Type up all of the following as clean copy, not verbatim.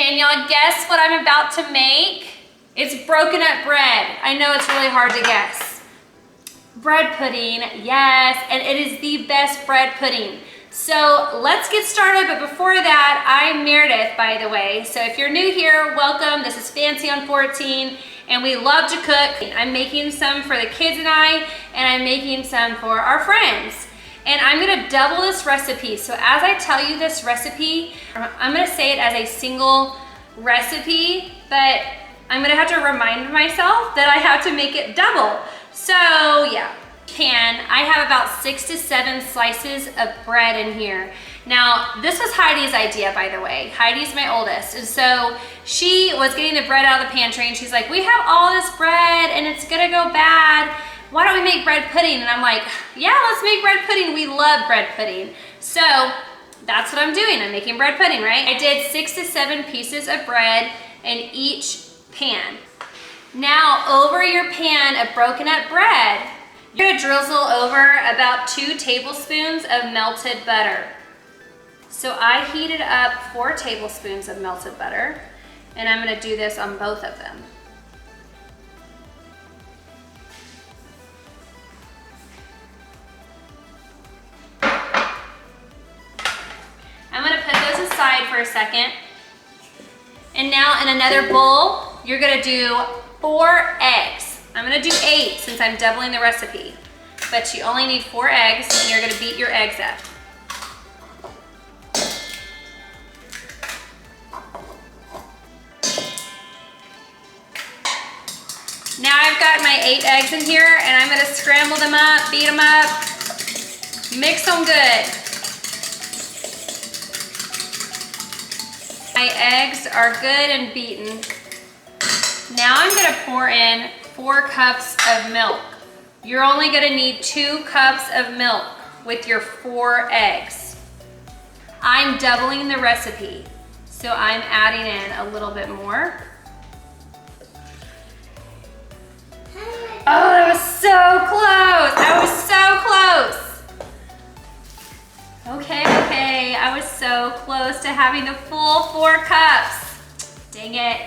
Okay, and y'all guess what I'm about to make? It's broken up bread. I know it's really hard to guess. Bread pudding, yes, and it is the best bread pudding. So let's get started, but before that, I'm Meredith, by the way. So if you're new here, welcome. This is Fancy on 14, and we love to cook. I'm making some for the kids and I'm making some for our friends. And I'm gonna double this recipe. So as I tell you this recipe, I'm gonna say it as a single recipe, but I'm gonna have to remind myself that I have to make it double. So yeah, I have about 6 to 7 slices of bread in here. Now, this was Heidi's idea, by the way. Heidi's my oldest, and so she was getting the bread out of the pantry, and she's like, we have all this bread, and it's gonna go bad. Why don't we make bread pudding? And I'm like, yeah, let's make bread pudding. We love bread pudding. So that's what I'm doing. I'm making bread pudding, right? I did 6 to 7 pieces of bread in each pan. Now, over your pan of broken up bread, you're gonna drizzle over about 2 tablespoons of melted butter. So I heated up 4 tablespoons of melted butter, and I'm gonna do this on both of them. I'm gonna put those aside for a second. And now in another bowl, you're gonna do 4 eggs. I'm gonna do 8 since I'm doubling the recipe, but you only need 4 eggs, and you're gonna beat your eggs up. Now I've got my 8 eggs in here, and I'm gonna scramble them up, beat them up, mix them good. My eggs are good and beaten. Now I'm gonna pour in 4 cups of milk. You're only gonna need 2 cups of milk with your 4 eggs. I'm doubling the recipe, so I'm adding in a little bit more. Oh, that was so close. I was so close. Okay, I was so close to having the full 4 cups. Dang it.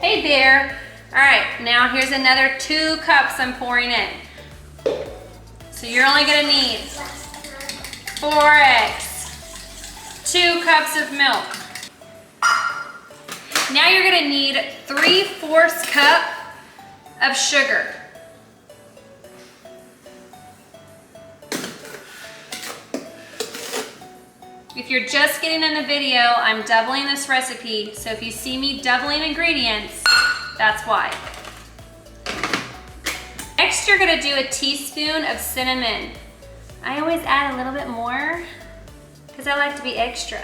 Hey there. All right, now here's another 2 cups I'm pouring in. So you're only gonna need 4 eggs, 2 cups of milk. Now you're gonna need 3/4 cup of sugar. If you're just getting in the video, I'm doubling this recipe, so if you see me doubling ingredients, that's why. Next, you're gonna do a teaspoon of cinnamon. I always add a little bit more because I like to be extra.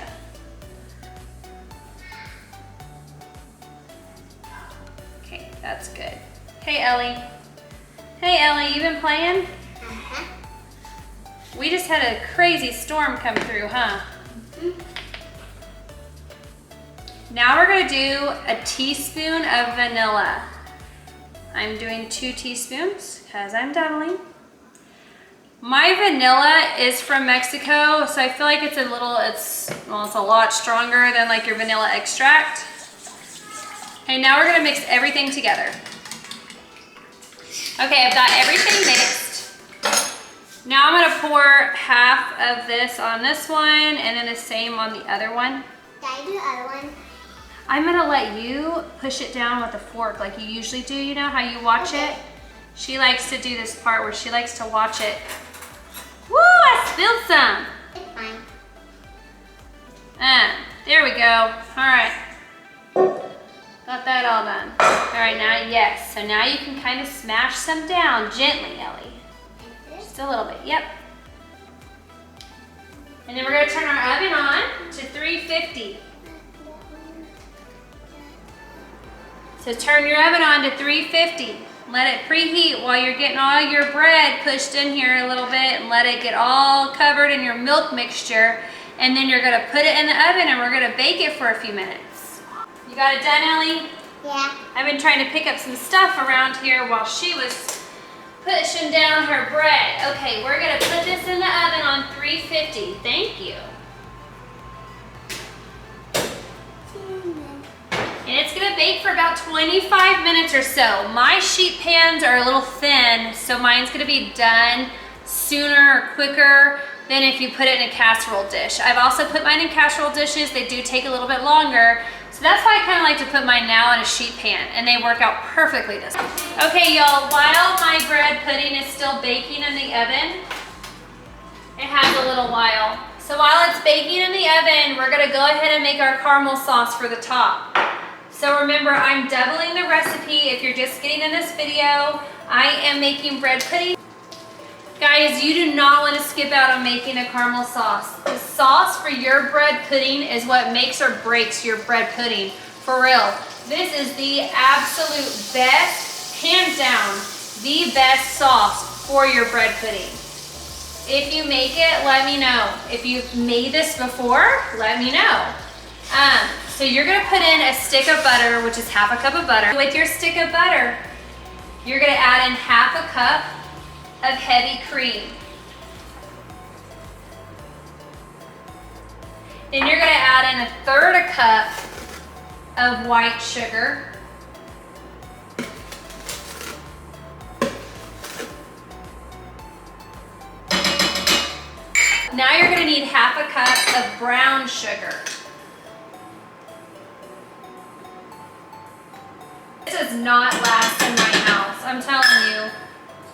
Okay, that's good. Hey, Ellie. Hey, Ellie, you been playing? Uh-huh. We just had a crazy storm come through, huh? Now we're gonna do a teaspoon of vanilla. I'm doing 2 teaspoons because I'm doubling. My vanilla is from Mexico, so I feel like it's a lot stronger than like your vanilla extract. Okay, now we're gonna mix everything together. Okay, I've got everything mixed. Now I'm gonna pour half of this on this one and then the same on the other one. Can I do the other one? I'm gonna let you push it down with a fork like you usually do. You know how you watch it? She likes to do this part where she likes to watch it. Woo, I spilled some. It's fine. There we go. All right. Got that all done. All right, now, yes. So now you can kind of smash some down gently, Ellie. Just a little bit, yep. And then we're gonna turn our oven on to 350. So turn your oven on to 350. Let it preheat while you're getting all your bread pushed in here a little bit and let it get all covered in your milk mixture. And then you're gonna put it in the oven and we're gonna bake it for a few minutes. You got it done, Ellie? Yeah. I've been trying to pick up some stuff around here while she was pushing down her bread. Okay, we're gonna put this in the oven on 350. Thank you. gonna bake for about 25 minutes or so. My sheet pans are a little thin, so mine's gonna be done sooner or quicker than if you put it in a casserole dish. I've also put mine in casserole dishes. They do take a little bit longer. So that's why I kind of like to put mine now in a sheet pan, and they work out perfectly this way. Okay, y'all, while my bread pudding is still baking in the oven, it has a little while. So while it's baking in the oven, we're gonna go ahead and make our caramel sauce for the top. So remember, I'm doubling the recipe. If you're just getting in this video, I am making bread pudding. Guys, you do not want to skip out on making a caramel sauce. The sauce for your bread pudding is what makes or breaks your bread pudding. For real. This is the absolute best, hands down, the best sauce for your bread pudding. If you make it, let me know. If you've made this before, let me know. So you're gonna put in a stick of butter, which is half a cup of butter. With your stick of butter, you're gonna add in half a cup of heavy cream. Then you're gonna add in 1/3 cup of white sugar. Now you're gonna need half a cup of brown sugar. This does not last in my house, I'm telling you.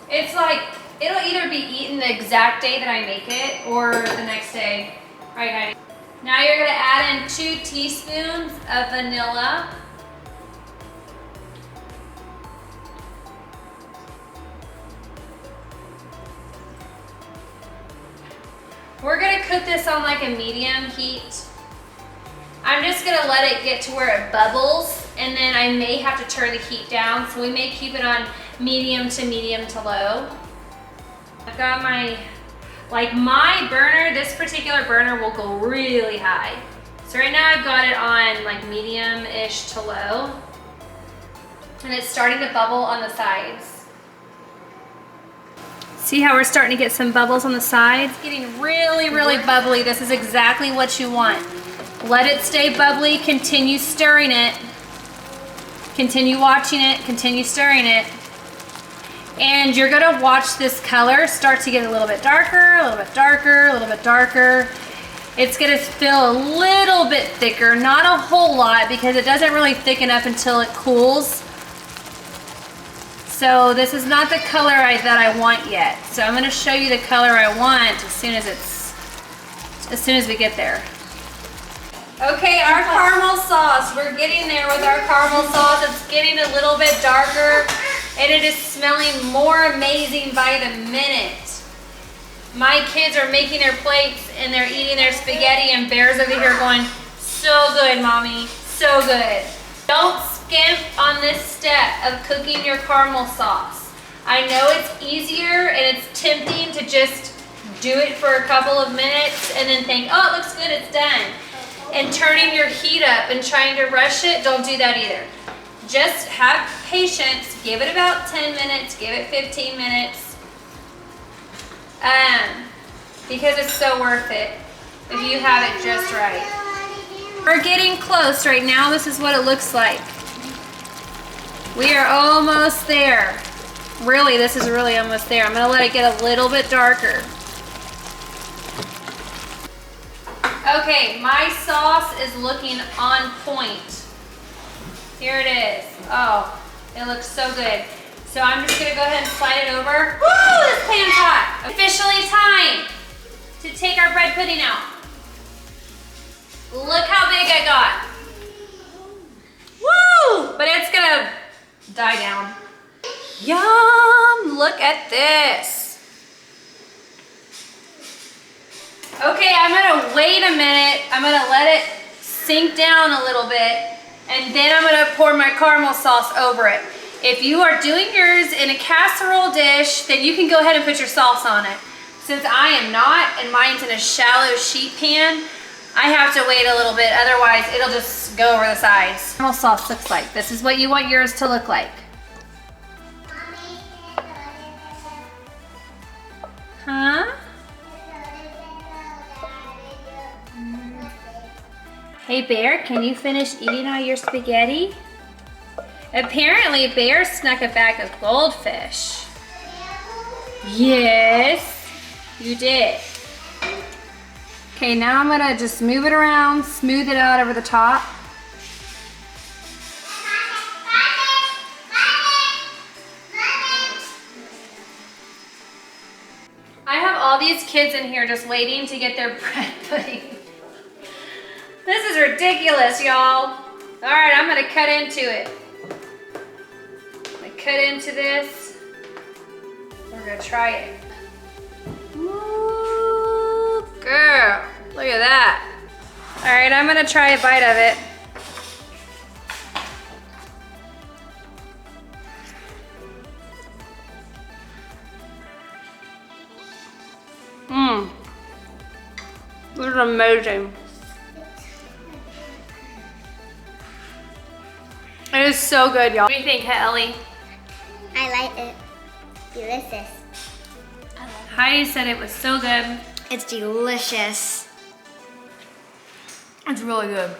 It's like, it'll either be eaten the exact day that I make it or the next day. Right, Heidi? Now you're gonna add in 2 teaspoons of vanilla. We're gonna cook this on like a medium heat. I'm just gonna let it get to where it bubbles, and then I may have to turn the heat down, so we may keep it on medium to low. I've got my burner, this particular burner will go really high. So right now I've got it on like medium-ish to low, and it's starting to bubble on the sides. See how we're starting to get some bubbles on the sides? It's getting really, really bubbly. This is exactly what you want. Let it stay bubbly, continue stirring it, continue watching it, continue stirring it. And you're gonna watch this color start to get a little bit darker, a little bit darker, a little bit darker. It's gonna feel a little bit thicker, not a whole lot, because it doesn't really thicken up until it cools. So this is not the color that I want yet. So I'm gonna show you the color I want as soon as we get there. Okay, our caramel sauce, we're getting there with our caramel sauce. It's getting a little bit darker, and it is smelling more amazing by the minute. My kids are making their plates and they're eating their spaghetti, and Bear's over here going, so good, Mommy, so good. Don't skimp on this step of cooking your caramel sauce. I know it's easier and it's tempting to just do it for a couple of minutes and then think, oh, it looks good, it's done. And turning your heat up and trying to rush it, don't do that either. Just have patience, give it about 10 minutes, give it 15 minutes, because it's so worth it if you have it just right. We're getting close right now. This is what it looks like. We are almost there. Really, this is really almost there. I'm gonna let it get a little bit darker. Okay, my sauce is looking on point. Here it is. Oh, it looks so good. So I'm just gonna go ahead and slide it over. Woo, this pan's hot. Officially time to take our bread pudding out. Look how big I got. Woo, but it's gonna die down. Yum, look at this. Okay, I'm gonna wait a minute. I'm gonna let it sink down a little bit, and then I'm gonna pour my caramel sauce over it. If you are doing yours in a casserole dish, then you can go ahead and put your sauce on it. Since I am not, and mine's in a shallow sheet pan, I have to wait a little bit, otherwise it'll just go over the sides. Caramel sauce looks like. This is what you want yours to look like. Huh? Hey Bear, can you finish eating all your spaghetti? Apparently, Bear snuck a bag of goldfish. Yes, you did. Okay, now I'm gonna just move it around, smooth it out over the top. I have all these kids in here just waiting to get their bread pudding. This is ridiculous, y'all. All right, I'm gonna cut into it. I'm gonna cut into this. We're gonna try it. Ooh, girl, look at that. All right, I'm gonna try a bite of it. Mmm. This is amazing. It is so good, y'all. What do you think, Ellie? I like it. Delicious. Heidi said it was so good. It's delicious. It's really good.